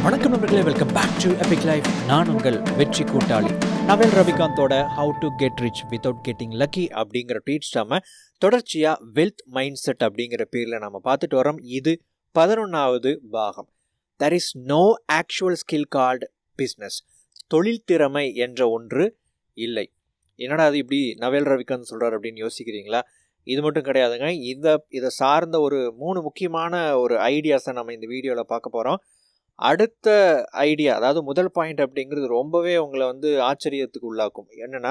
வணக்கம் நண்பர்களே, welcome back to Epic Life. நான் உங்கள் வெற்றி கூட்டாளி நவல் ரவிகாந்தோட how to get rich without getting lucky அப்படிங்கிற ட்வீட்ஸ் நம்ம தொடர்ச்சியாக வெல்த் மைண்ட் செட் அப்படிங்கிற பேரில் நம்ம பார்த்துட்டு வரோம். இது 11வது பாகம். There is no actual skill called business. தொழில் திறமை என்ற ஒன்று இல்லை. என்னடா அது இப்படி நவல் ரவிகாந்த் சொல்கிறார் அப்படின்னு யோசிக்கிறீங்களா? இது மட்டும் கிடையாதுங்க. இதை சார்ந்த ஒரு 3 முக்கியமான ஒரு ஐடியாஸை நம்ம இந்த வீடியோவில் பார்க்க போகிறோம். அடுத்த ஐடியா, அதாவது முதல் பாயிண்ட் அப்படிங்கிறது ரொம்பவே உங்களை ஆச்சரியத்துக்கு உள்ளாக்கும். என்னென்னா,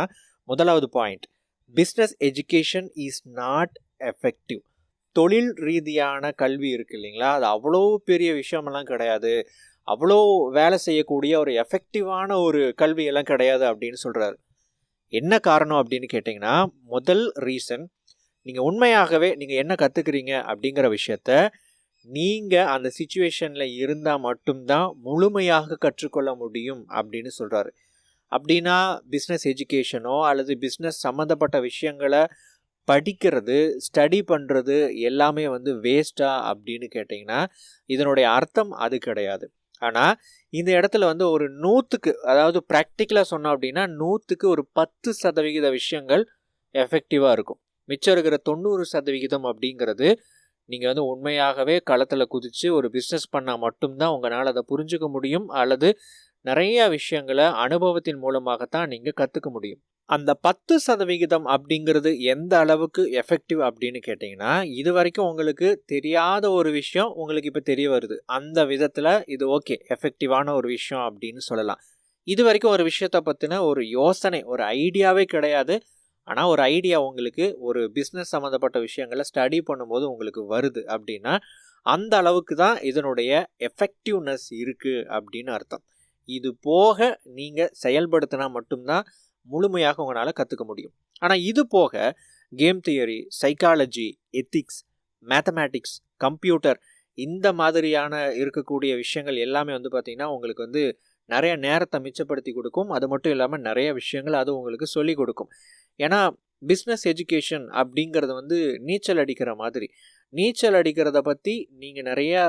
முதலாவது point, business education is not effective. தொழில் ரீதியான கல்வி இருக்குது இல்லைங்களா, அது அவ்வளோ பெரிய விஷயமெல்லாம் கிடையாது, அவ்வளோ வேலை செய்யக்கூடிய ஒரு எஃபெக்டிவான ஒரு கல்வியெல்லாம் கிடையாது அப்படின்னு சொல்கிறாரு. என்ன காரணம் அப்படின்னு கேட்டிங்கன்னா, முதல் ரீசன், நீங்கள் உண்மையாகவே நீங்கள் என்ன கற்றுக்குறீங்க அப்படிங்கிற விஷயத்த நீங்கள் அந்த சிச்சுவேஷனில் இருந்தால் மட்டும்தான் முழுமையாக கற்றுக்கொள்ள முடியும் அப்படின்னு சொல்கிறாரு. அப்படின்னா பிஸ்னஸ் எஜுகேஷனோ அல்லது பிஸ்னஸ் சம்மந்தப்பட்ட விஷயங்களை படிக்கிறது, ஸ்டடி பண்ணுறது எல்லாமே வேஸ்ட்டா அப்படின்னு கேட்டிங்கன்னா, இதனுடைய அர்த்தம் அது கிடையாது. ஆனால் இந்த இடத்துல ஒரு 100க்கு, அதாவது ப்ராக்டிக்கலாக சொன்னோம் அப்படின்னா 100க்கு ஒரு 10% விஷயங்கள் எஃபெக்டிவாக இருக்கும். மிச்சம் இருக்கிற 90% அப்படிங்கிறது நீங்கள் உண்மையாகவே களத்தில் குதித்து ஒரு பிஸ்னஸ் பண்ணால் மட்டும்தான் உங்களால் அதை புரிஞ்சுக்க முடியும், அல்லது நிறைய விஷயங்களை அனுபவத்தின் மூலமாகத்தான் நீங்கள் கற்றுக்க முடியும். அந்த 10% அப்படிங்கிறது எந்த அளவுக்கு எஃபெக்டிவ் அப்படின்னு கேட்டிங்கன்னா, இது வரைக்கும் உங்களுக்கு தெரியாத ஒரு விஷயம் உங்களுக்கு இப்போ தெரிய வருது. அந்த விதத்தில் இது ஓகே, எஃபெக்டிவான ஒரு விஷயம் அப்படின்னு சொல்லலாம். இது வரைக்கும் ஒரு விஷயத்தை பற்றின ஒரு யோசனை, ஒரு ஐடியாவே கிடையாது. ஆனால் ஒரு ஐடியா உங்களுக்கு ஒரு பிஸ்னஸ் சம்மந்தப்பட்ட விஷயங்களை ஸ்டடி பண்ணும்போது உங்களுக்கு வருது அப்படின்னா, அந்த அளவுக்கு தான் இதனுடைய எஃபெக்டிவ்னஸ் இருக்குது அப்படின்னு அர்த்தம். இது போக நீங்கள் செயல்படுத்தினா மட்டும்தான் முழுமையாக உங்களால் கற்றுக்க முடியும். ஆனால் இது போக game theory, psychology, ethics, mathematics, computer, இந்த மாதிரியான இருக்கக்கூடிய விஷயங்கள் எல்லாமே பார்த்திங்கன்னா உங்களுக்கு நிறைய நேரத்தை மிச்சப்படுத்தி கொடுக்கும். அது மட்டும் இல்லாமல் நிறைய விஷயங்கள் அது உங்களுக்கு சொல்லிக் கொடுக்கும். ஏன்னா பிஸ்னஸ் எஜுகேஷன் அப்படிங்கிறது நீச்சல் அடிக்கிற மாதிரி. நீச்சல் அடிக்கிறத பற்றி நீங்கள் நிறையா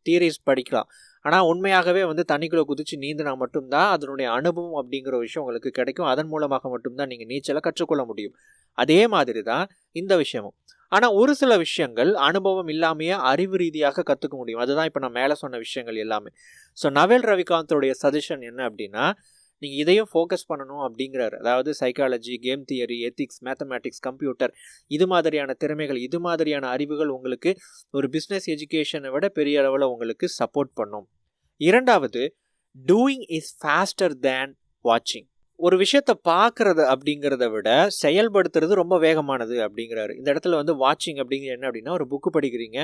தியரிஸ் படிக்கலாம். ஆனால் உண்மையாகவே தண்ணிக்குள்ளே குதித்து நீந்தினா மட்டும்தான் அதனுடைய அனுபவம் அப்படிங்கிற விஷயம் உங்களுக்கு கிடைக்கும். அதன் மூலமாக மட்டும்தான் நீங்கள் நீச்சலை கற்றுக்கொள்ள முடியும். அதே மாதிரி தான் இந்த விஷயமும். ஆனால் ஒரு சில விஷயங்கள் அனுபவம் இல்லாமையே அறிவு ரீதியாக கற்றுக்க முடியும். அதுதான் இப்போ நான் மேலே சொன்ன விஷயங்கள் எல்லாமே. ஸோ நவல் ரவிகாந்தோடைய சஜஷன் என்ன அப்படின்னா, நீங்கள் இதையும் ஃபோக்கஸ் பண்ணணும் அப்படிங்கிறாரு. அதாவது psychology, game theory, ethics, mathematics, computer, இது மாதிரியான திறமைகள், இது மாதிரியான அறிவுகள் உங்களுக்கு ஒரு பிஸ்னஸ் எஜுகேஷனை விட பெரிய அளவில் உங்களுக்கு சப்போர்ட் பண்ணும். இரண்டாவது, டூயிங் இஸ் ஃபாஸ்டர் தேன் வாட்சிங். ஒரு விஷயத்தை பார்க்குறது அப்படிங்கிறத விட செயல்படுத்துறது ரொம்ப வேகமானது அப்படிங்கிறாரு. இந்த இடத்துல வாட்சிங் அப்படிங்கிறது என்ன அப்படின்னா, ஒரு புக்கு படிக்கிறீங்க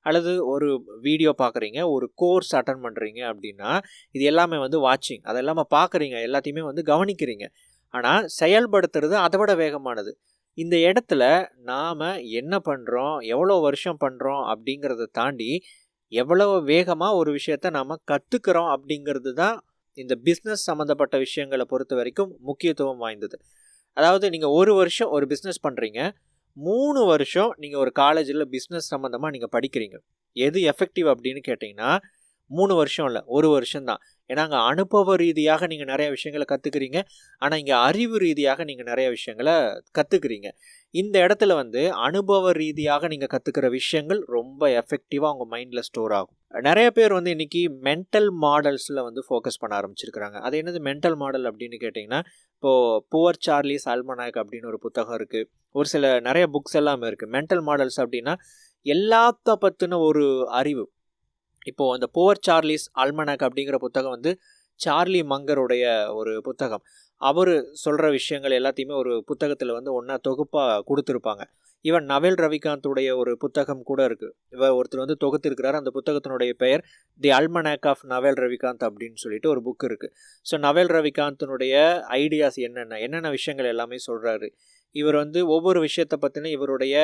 அல்லது ஒரு வீடியோ பார்க்குறீங்க, ஒரு கோர்ஸ் அட்டன் பண்ணுறீங்க அப்படின்னா, இது எல்லாமே வாட்சிங். அது எல்லாமே பார்க்குறீங்க, எல்லாத்தையுமே கவனிக்கிறீங்க. ஆனால் செயல்படுத்துறது அதை விட வேகமானது. இந்த இடத்துல நாம் என்ன பண்ணுறோம், எவ்வளோ வருஷம் பண்ணுறோம் அப்படிங்கிறத தாண்டி எவ்வளோ வேகமாக ஒரு விஷயத்தை நாம் கற்றுக்கிறோம் அப்படிங்கிறது தான் இந்த பிஸ்னஸ் சம்மந்தப்பட்ட விஷயங்களை பொறுத்த வரைக்கும் முக்கியத்துவம் வாய்ந்தது. அதாவது நீங்கள் 1 வருஷம் ஒரு பிஸ்னஸ் பண்ணுறீங்க, 3 வருஷம் நீங்கள் ஒரு காலேஜில் பிஸ்னஸ் சம்மந்தமாக நீங்கள் படிக்கிறீங்க. எது எஃபெக்டிவ் அப்படின்னு கேட்டிங்கன்னா 3 வருஷம் இல்லை, 1 வருஷம்தான். ஏன்னா அங்கே அனுபவ ரீதியாக நீங்கள் நிறைய விஷயங்களை கற்றுக்குறீங்க, ஆனால் இங்கே அறிவு ரீதியாக நீங்கள் நிறைய விஷயங்களை கற்றுக்குறீங்க. இந்த இடத்துல அனுபவ ரீதியாக நீங்கள் கற்றுக்கிற விஷயங்கள் ரொம்ப எஃபெக்டிவாக உங்கள் மைண்டில் ஸ்டோர் ஆகும். நிறைய பேர் இன்றைக்கி மென்டல் மாடல்ஸில் ஃபோக்கஸ் பண்ண ஆரம்பிச்சிருக்கிறாங்க. அது என்னது மென்டல் மாடல் அப்படின்னு கேட்டிங்கன்னா, இப்போது புவர் சார்லிஸ் அல்மனாக் அப்படின்னு ஒரு புத்தகம் இருக்குது. ஒரு சில நிறைய புக்ஸ் எல்லாமே இருக்குது. மென்டல் மாடல்ஸ் அப்படின்னா எல்லாத்த பற்றின ஒரு அறிவு. இப்போது அந்த புவர் சார்லிஸ் அல்மனாக் அப்படிங்கிற புத்தகம் சார்லி மங்கருடைய ஒரு புத்தகம். அவர் சொல்கிற விஷயங்கள் எல்லாத்தையுமே ஒரு புத்தகத்தில் ஒன்றா தொகுப்பாக கொடுத்துருப்பாங்க. ஈவன் நவல் ரவிகாந்துடைய ஒரு புத்தகம் கூட இருக்குது. ஒருத்தர் தொகுத்திருக்கிறார். அந்த புத்தகத்தினுடைய பெயர் தி அல்மனாக் ஆஃப் நவல் ரவிகாந்த் அப்படின்னு சொல்லிட்டு ஒரு புக் இருக்குது. ஸோ நவல் ரவிகாந்தினுடைய ஐடியாஸ் என்னென்ன விஷயங்கள் எல்லாமே சொல்கிறாரு. இவர் ஒவ்வொரு விஷயத்தை பற்றின இவருடைய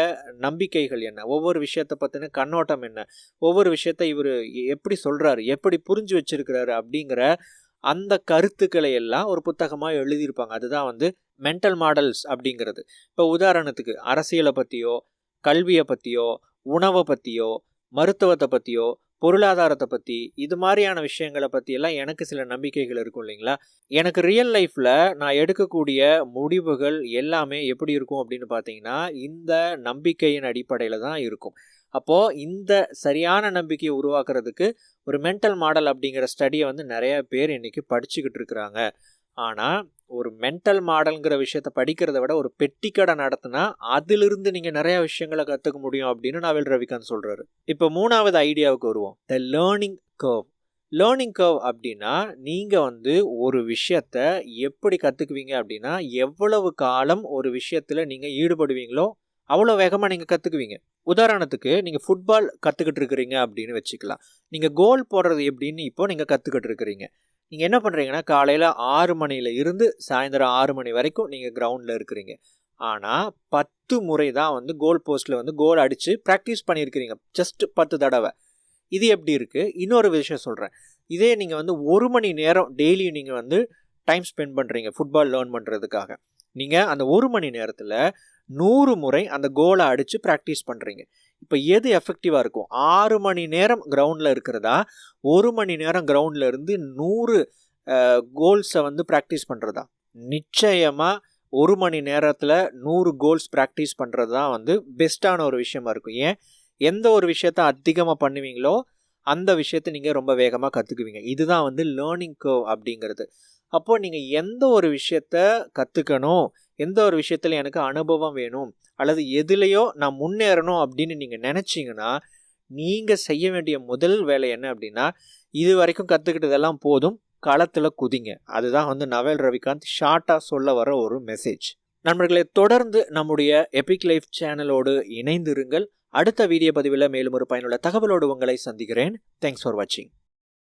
நம்பிக்கைகள் என்ன, ஒவ்வொரு விஷயத்தை பற்றின கண்ணோட்டம் என்ன, ஒவ்வொரு விஷயத்தை இவர் எப்படி சொல்கிறாரு, எப்படி புரிஞ்சு வச்சிருக்கிறாரு அப்படிங்கிற அந்த கருத்துக்களை எல்லாம் ஒரு புத்தகமாக எழுதியிருப்பாங்க. அதுதான் மென்டல் மாடல்ஸ் அப்படிங்கிறது. இப்போ உதாரணத்துக்கு அரசியலை பற்றியோ, கல்வியை பற்றியோ, உணவை பற்றியோ, மருத்துவத்தை பற்றியோ, பொருளாதாரத்தை பற்றி, இது மாதிரியான விஷயங்களை பற்றியெல்லாம் எனக்கு சில நம்பிக்கைகள் இருக்கும் இல்லைங்களா? எனக்கு ரியல் லைஃப்பில் நான் எடுக்கக்கூடிய முடிவுகள் எல்லாமே எப்படி இருக்கும் அப்படின்னு பார்த்தீங்கன்னா, இந்த நம்பிக்கையின் அடிப்படையில் தான் இருக்கும். அப்போது இந்த சரியான நம்பிக்கையை உருவாக்குறதுக்கு ஒரு மென்டல் மாடல் அப்படிங்கிற ஸ்டடியை வந்து நிறைய பேர் இன்றைக்கி படிச்சுக்கிட்டு இருக்கிறாங்க. ஆனால் ஒரு மென்டல் மாடல்ங்கிற விஷயத்தை படிக்கிறத விட ஒரு பெட்டி கடை நடத்தினா அதிலிருந்து நீங்கள் நிறையா விஷயங்களை கற்றுக்க முடியும் அப்படின்னு நாவல் ரவிகாந்த் சொல்கிறாரு. இப்போ 3வது ஐடியாவுக்கு வருவோம், the learning curve. Learning curve அப்படின்னா நீங்கள் வந்து ஒரு விஷயத்த எப்படி கற்றுக்குவீங்க அப்படின்னா, எவ்வளவு காலம் ஒரு விஷயத்தில் நீங்கள் ஈடுபடுவீங்களோ அவ்வளோ வேகமாக நீங்கள் கற்றுக்குவீங்க. உதாரணத்துக்கு நீங்கள் ஃபுட்பால் கற்றுக்கிட்டு இருக்கிறீங்க அப்படின்னு வச்சுக்கலாம். நீங்கள் கோல் போடுறது எப்படின்னு இப்போ நீங்கள் கற்றுக்கிட்டு இருக்கிறீங்க. நீங்கள் என்ன பண்ணுறீங்கன்னா, காலையில் 6 மணியில் இருந்து சாயந்தரம் 6 மணி வரைக்கும் நீங்கள் கிரவுண்டில் இருக்கிறீங்க. ஆனால் 10 முறை தான் வந்து கோல் போஸ்ட்டில் வந்து கோல் அடித்து ப்ராக்டிஸ் பண்ணியிருக்கிறீங்க, ஜஸ்ட் 10 தடவை. இது எப்படி இருக்குது? இன்னொரு விஷயம் சொல்கிறேன். இதே நீங்கள் வந்து 1 மணி நேரம் டெய்லி நீங்கள் வந்து டைம் ஸ்பெண்ட் பண்ணுறீங்க ஃபுட்பால் லேர்ன் பண்ணுறதுக்காக. நீங்கள் அந்த 1 மணி நேரத்தில் 100 முறை அந்த கோலை அடித்து ப்ராக்டிஸ் பண்ணுறீங்க. இப்போ எது எஃபெக்டிவாக இருக்கும்? 6 மணி நேரம் கிரவுண்டில் இருக்கிறதா, 1 மணி நேரம் கிரவுண்டில் இருந்து 100 கோல்ஸை வந்து ப்ராக்டிஸ் பண்ணுறதா? நிச்சயமாக 1 மணி நேரத்தில் 100 கோல்ஸ் ப்ராக்டிஸ் பண்ணுறது தான் வந்து பெஸ்ட்டான ஒரு விஷயமா இருக்கும். ஏன்? எந்த ஒரு விஷயத்த அதிகமாக பண்ணுவீங்களோ அந்த விஷயத்தை நீங்கள் ரொம்ப வேகமாக கற்றுக்குவீங்க. இதுதான் வந்து லேர்னிங் கர்வ் அப்படிங்கிறது. அப்போது நீங்கள் எந்த ஒரு விஷயத்த கற்றுக்கணும், எந்த ஒரு விஷயத்தில் எனக்கு அனுபவம் வேணும், அல்லது எதுலேயோ நான் முன்னேறணும் அப்படின்னு நீங்கள் நினச்சிங்கன்னா, நீங்கள் செய்ய வேண்டிய முதல் வேலை என்ன அப்படின்னா, இது வரைக்கும் கற்றுக்கிட்டதெல்லாம் போதும், களத்தில் குதிங்க. அதுதான் வந்து நவல் ரவிகாந்த் ஷார்ட்டாக சொல்ல வர ஒரு மெசேஜ். நண்பர்களே, தொடர்ந்து நம்முடைய எபிக் லைஃப் சேனலோடு இணைந்திருங்கள். அடுத்த வீடியோ பதிவில் மேலும் ஒரு பயனுள்ள தகவலோடு உங்களை சந்திக்கிறேன். தேங்க்ஸ் ஃபார் வாட்சிங்.